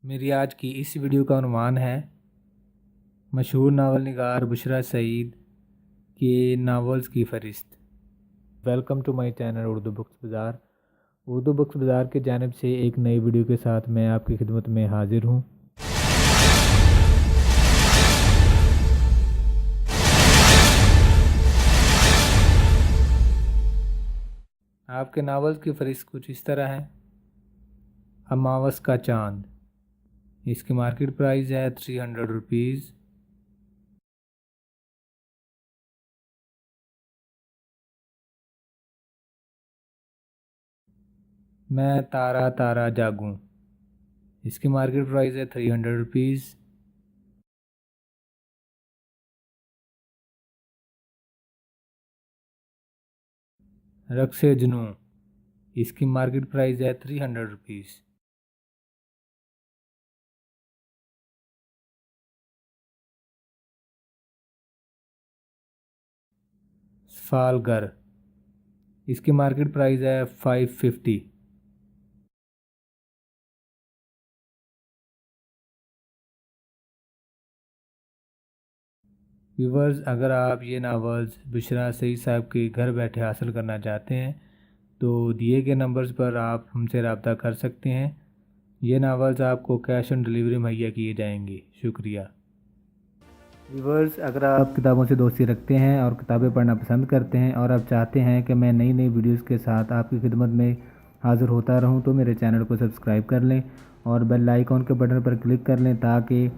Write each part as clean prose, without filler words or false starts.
मेरी आज की इस वीडियो का उन्वान है मशहूर नावल निगार बुशरा सईद के नावल्स की फ़हरिस्त। Welcome to my channel Urdu books bazaar. Urdu books बाज़ार के जानिब से एक नई वीडियो के साथ मैं आपकी खिदमत में हाजिर हूँ। आपके नावल्स की फ़हरिस्त कुछ इस तरह है। अमावस का चांद, इसकी मार्केट प्राइस है 300 रुपीज़। मैं तारा तारा जागूं, इसकी मार्केट प्राइस है 300 रुपीज़। रक्से जुनूं, इसकी मार्केट प्राइस है 300 रुपीज़। फालगर, इसकी मार्केट प्राइस है 550। व्यूवर्स, अगर आप ये नावल्स बुशरा सईद साहब के घर बैठे हासिल करना चाहते हैं तो दिए गए नंबर्स पर आप हमसे रब्ता कर सकते हैं। ये नावल्स आपको कैश ऑन डिलीवरी मुहैया किए जाएंगे। शुक्रिया। व्यूवर्स, अगर आप किताबों से दोस्ती रखते हैं और किताबें पढ़ना पसंद करते हैं और आप चाहते हैं कि मैं नई नई वीडियोस के साथ आपकी खिदमत में हाज़िर होता रहूं तो मेरे चैनल को सब्सक्राइब कर लें और बेल आइकॉन के बटन पर क्लिक कर लें ताकि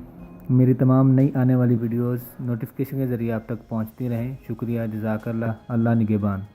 मेरी तमाम नई आने वाली वीडियोस नोटिफिकेशन के ज़रिए आप तक पहुंचती रहें। शुक्रिया, जज़ाकल्लाह, अल्लाह निगहबान।